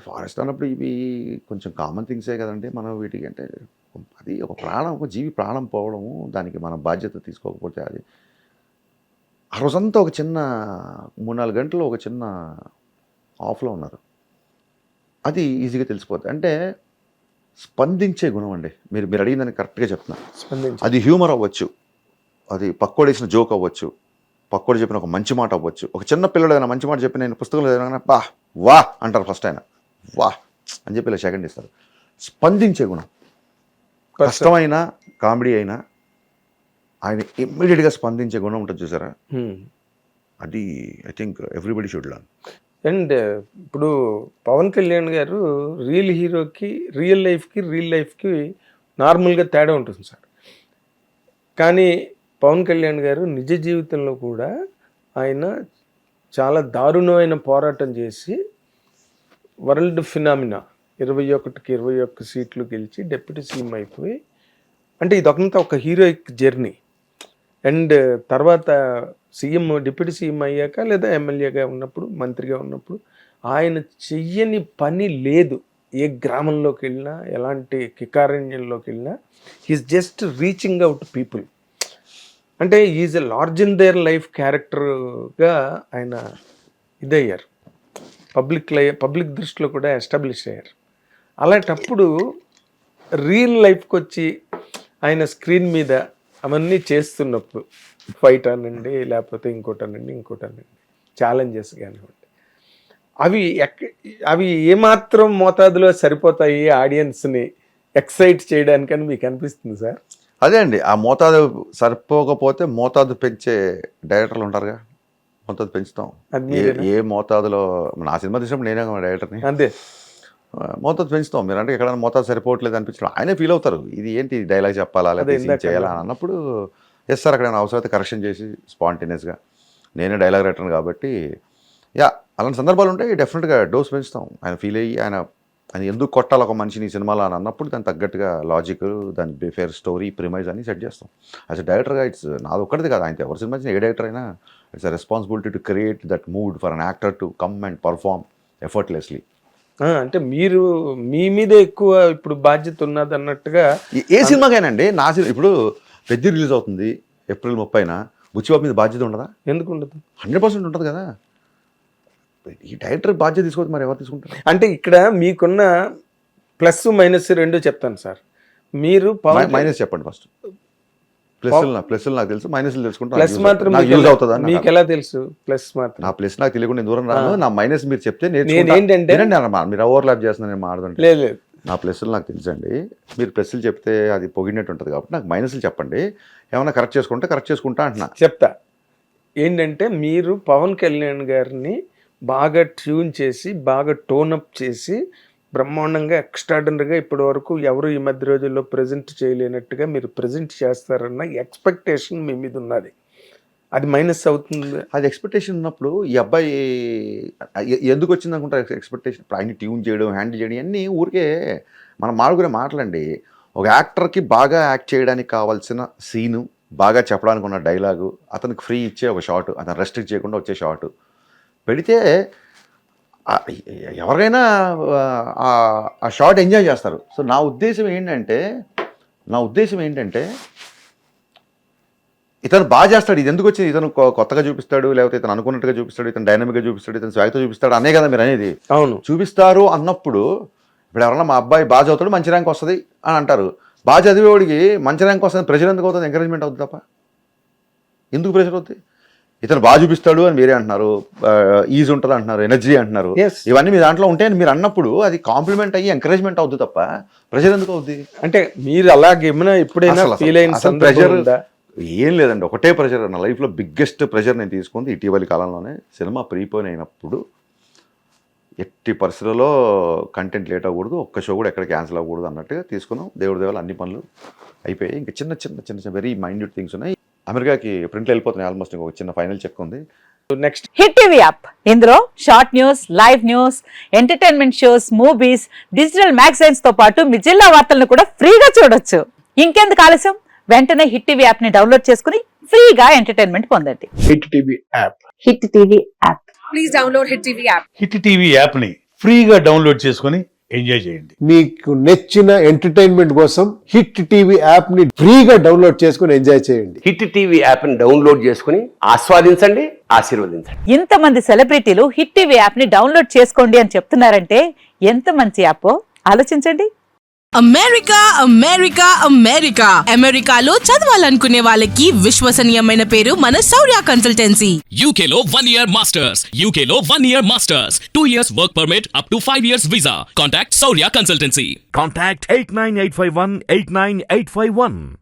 Forest అన్నప్పుడు ఇవి కొంచెం కామన్ థింగ్సే కదండి. మనం వీటికి అంటే అది ఒక ప్రాణం, ఒక జీవి ప్రాణం పోవడము, దానికి మనం బాధ్యత తీసుకోకపోతే అది ఆ రోజంతా ఒక చిన్న 3-4 గంటలు ఒక చిన్న ఆఫ్లో ఉన్నారు. అది ఈజీగా తెలిసిపోద్ది. అంటే స్పందించే గుణం అండి. మీరు మీరు అడిగిందని కరెక్ట్గా చెప్తున్నా. అది హ్యూమర్ అవ్వచ్చు, అది పక్కోడు వేసిన జోక్ అవ్వచ్చు, పక్కోడు చెప్పిన ఒక మంచి మాట అవ్వచ్చు. ఒక చిన్న పిల్లడు ఏదైనా మంచి మాట చెప్పి నేను పుస్తకంలో ఏదైనా వా అంటారు ఫస్ట్ ఆయన, వా అని చెప్పి ఇలా సెకండ్ ఇస్తారు. స్పందించే గుణం, కష్టమైన కామెడీ అయినా ఆయన ఇమ్మీడియట్గా స్పందించే గుణం ఉంటుంది చూసారా, అది I think everybody should learn. And ఇప్పుడు పవన్ కళ్యాణ్ గారు రియల్ హీరోకి రియల్ లైఫ్కి నార్మల్గా తేడా ఉంటుంది సార్. కానీ పవన్ కళ్యాణ్ గారు నిజ జీవితంలో కూడా ఆయన చాలా దారుణమైన పోరాటం చేసి వరల్డ్ ఫినామినా 21కి 21 సీట్లు గెలిచి డిప్యూటీ సీఎం అయిపోయి, అంటే ఇదొకంతా ఒక హీరోయిక్ జర్నీ. అండ్ తర్వాత సీఎం డిప్యూటీ సీఎం అయ్యాక లేదా ఎమ్మెల్యేగా ఉన్నప్పుడు మంత్రిగా ఉన్నప్పుడు ఆయన చెయ్యని పని లేదు. ఏ గ్రామంలోకి వెళ్ళినా ఎలాంటి కికారణ్యంలోకి వెళ్ళినా he's just reaching out people. అంటే is a large in their life క్యారెక్టర్గా ఆయన ఇదయ్యారు, పబ్లిక్ దృష్టిలో కూడా ఎస్టాబ్లిష్ అయ్యారు. అలాంటప్పుడు రియల్ లైఫ్కి వచ్చి ఆయన స్క్రీన్ మీద అవన్నీ చేస్తున్నప్పుడు ఫైట్ అనండి, లేకపోతే ఇంకోటనండి ఛాలెంజెస్ కానివ్వండి, అవి ఏమాత్రం మోతాదులో సరిపోతాయి ఆడియన్స్ని ఎక్సైట్ చేయడానికని మీకు అనిపిస్తుంది సార్? అదే అండి, ఆ మోతాదు సరిపోకపోతే మోతాదు పెంచే డైరెక్టర్లు ఉంటారుగా, మోతాదు పెంచుతాం. ఏ మోతాదులో నా సినిమా తీసినప్పుడు నేనే డైరెక్టర్ని, అంతే మోతాదు పెంచుతాం. మీరు అంటే ఎక్కడైనా మోతాదు సరిపోవట్లేదు అనిపించడం ఆయనే ఫీల్ అవుతారు. ఇది ఏంటి డైలాగ్ చెప్పాలా లేదా చేయాలా అని అన్నప్పుడు ఎస్ సార్ అక్కడ అవసరమైతే కరెక్షన్ చేసి స్పాంటేనియస్గా నేనే డైలాగ్ రైటర్ని కాబట్టి అలాంటి సందర్భాలు ఉంటాయి. డెఫినెట్గా డోస్ పెంచుతాం. ఆయన ఫీల్ అయ్యి ఆయన ఎందుకు కొట్టాలి ఒక మనిషిని సినిమాలో అని అన్నప్పుడు దానికి తగ్గట్టుగా లాజిక్, దాని ఫేర్ స్టోరీ, ప్రిమైజ్ అని సెట్ చేస్తాం. యాజ్ అ డైరెక్టర్గా ఇట్స్ నాది ఒక్కడిది కాదు, ఆయన ఎవరి సినిమా ఏ డైరెక్టర్ అయినా it's a responsibility to create that mood for an actor to come and perform effortlessly. అంటే మీరు మీ మీద ఎక్కువ ఇప్పుడు బాధ్యత ఉన్నది అన్నట్టుగా. ఏ సినిమాకైనాండి, నా సినిమా ఇప్పుడు పెద్ద రిలీజ్ అవుతుంది ఏప్రిల్ 30న, బుచ్చిబాబు మీద బాధ్యత ఉండదా? ఎందుకు ఉండదు? 100% ఉంటుంది కదా. ఈ డైరెక్టర్ బాధ్యత తీసుకోవద్దు, మరి ఎవరు తీసుకుంటారు? అంటే ఇక్కడ మీకున్న ప్లస్ మైనస్ రెండు చెప్తాను సార్. మీరు మైనస్ చెప్పండి ఫస్ట్. ప్లస్ నాకు తెలుసు, మైనస్ తెలుసుకుంటా. ప్లస్ మాత్రం యూజ్ అవుతుందా మీకు ఎలా తెలుసు? ప్లస్ మాత్రం నా ప్లస్ నాకు తెలియకుండా నేను దూరం రాను. నా మైనస్ మీరు చెప్తే నేను ఏంటంటే మీరు ఓవర్లాప్ చేస్తున్నా, నేను మాట్లాడండి. లేదు నా ప్లస్లు నాకు తెలుసండి. మీరు ప్లస్లు చెప్తే అది పొగిడినట్టు ఉంటుంది కాబట్టి నాకు మైనస్లు చెప్పండి. ఏమైనా కరెక్ట్ చేసుకుంటా అంటున్నా. చెప్తా. ఏంటంటే మీరు పవన్ కళ్యాణ్ గారిని బాగా ట్యూన్ చేసి, బాగా టోనప్ చేసి, బ్రహ్మాండంగా ఎక్స్ట్రాడనరీగా ఇప్పటి వరకు ఎవరు ఈ మధ్య రోజుల్లో ప్రజెంట్ చేయలేనట్టుగా మీరు ప్రజెంట్ చేస్తారన్న ఎక్స్పెక్టేషన్ మీ మీద ఉన్నది. అది మైనస్ అవుతుంది. అది ఎక్స్పెక్టేషన్ ఉన్నప్పుడు ఈ అబ్బాయి ఎందుకు వచ్చింది అనుకుంటారు ఎక్స్పెక్టేషన్. ఇప్పుడు ఆయన ట్యూన్ చేయడం, హ్యాండిల్ చేయడం ఇవన్నీ ఊరికే మనం మాడుకునే మాటలండి. ఒక యాక్టర్కి బాగా యాక్ట్ చేయడానికి కావాల్సిన సీను, బాగా చెప్పడానికి ఉన్న డైలాగు, అతనికి ఫ్రీ ఇచ్చే ఒక షాట్, అతను రెస్ట్రిక్ట్ చేయకుండా వచ్చే షాటు పెడితే ఎవరికైనా ఆ షాట్ ఎంజాయ్ చేస్తారు. సో నా ఉద్దేశం ఏంటంటే ఇతను బాగా చేస్తాడు, ఇది ఎందుకు వచ్చింది, ఇతను కొత్తగా చూపిస్తాడు, లేకపోతే ఇతను అనుకున్నట్టుగా చూపిస్తాడు, ఇతను డైనమిక్గా చూపిస్తాడు, ఇతను స్వాగతం చూపిస్తాడు అనే కదా మీరు అనేది. అవును, చూపిస్తారు అన్నప్పుడు ఇప్పుడు ఎవరన్నా మా అబ్బాయి బాగా చదువుతాడు మంచి ర్యాంక్ వస్తుంది అని అంటారు. బాగా చదివేవాడికి మంచి ర్యాంక్ వస్తుంది, ప్రెషర్ ఎందుకు అవుతుంది? ఎంకరేజ్మెంట్ అవుతుంది తప్ప ఎందుకు ప్రెషర్ అవుతుంది? ఇతను బాగా చూపిస్తాడు అని మీరే అంటున్నారు, ఈజ్ ఉంటుంది అంటున్నారు, ఎనర్జీ అంటున్నారు. ఇవన్నీ మీ దాంట్లో ఉంటాయని మీరు అన్నప్పుడు అది కాంప్లిమెంట్ అయ్యి ఎంకరేజ్మెంట్ అవుతుంది తప్ప ప్రెషర్ ఎందుకు అవుతుంది? అంటే మీరు అలాగే ఎప్పుడైనా ఫీల్ అయిన ప్రెషర్ ఏం లేదండి, ఒకటే ప్రెషర్. నా లైఫ్లో బిగ్గెస్ట్ ప్రెషర్ నేను తీసుకుంది ఇటీవలి కాలంలోనే. సినిమా ప్రీపోన్ అయినప్పుడు ఎట్టి పరిస్థితుల్లో కంటెంట్ లేట్ అవ్వకూడదు, ఒక్క షో కూడా ఎక్కడ క్యాన్సిల్ అవ్వకూడదు అన్నట్టుగా తీసుకున్నాం. దేవుడి దేవాలు అన్ని పనులు అయిపోయాయి. ఇంకా చిన్న చిన్న చిన్న చిన్న వెరీ మైన్యూట్ థింగ్స్ ఉన్నాయి. అమెరికాకి ప్రింట్లు వెళ్ళిపోతున్నాయి ఆల్మోస్ట్. ఇంకొక చిన్న ఫైనల్ చెక్ ఉంది. నెక్స్ట్ హిట్ టీవీ యాప్, ఇందులో short news, live news, entertainment shows, movies, digital magazines తో పాటు మీ జిల్లా వార్తలను కూడా ఫ్రీగా చూడొచ్చు. ఇంకెందుకు ఆలస్యం, వెంటనే హిట్ టీవీ యాప్ ని డౌన్లోడ్ చేసుకుని ఫ్రీగా ఎంటర్టైన్మెంట్ పొందండి. Hit TV app. Hit TV app. Please download Hit TV app. Hit TV యాప్ని ఫ్రీగా డౌన్లోడ్ చేసుకొని ఎంజాయ్ చేయండి. మీకు నచ్చిన ఎంటర్టైన్మెంట్ కోసం హిట్ టీవీ యాప్ ని ఫ్రీగా డౌన్లోడ్ చేసుకుని ఎంజాయ్ చేయండి. హిట్ టీవీ యాప్ని డౌన్లోడ్ చేసుకుని ఆస్వాదించండి, ఆశీర్వదించండి. ఇంతమంది సెలబ్రిటీలు హిట్ టీవీ యాప్ ని డౌన్లోడ్ చేసుకోండి అని చెప్తున్నారంటే ఎంత మంచి యాప్ ఆలోచించండి. అమెరికా అమెరికా అమెరికా అమెరికాలో చదవాలనుకునే వాళ్ళకి విశ్వసనీయమైన పేరు మన శౌర్య కన్సల్టెన్సీ. UK లో 1 year masters. UK లో 1 year masters. 2 years work permit up to 5 years visa. Contact Saurya Consultancy. Contact 89851 89851.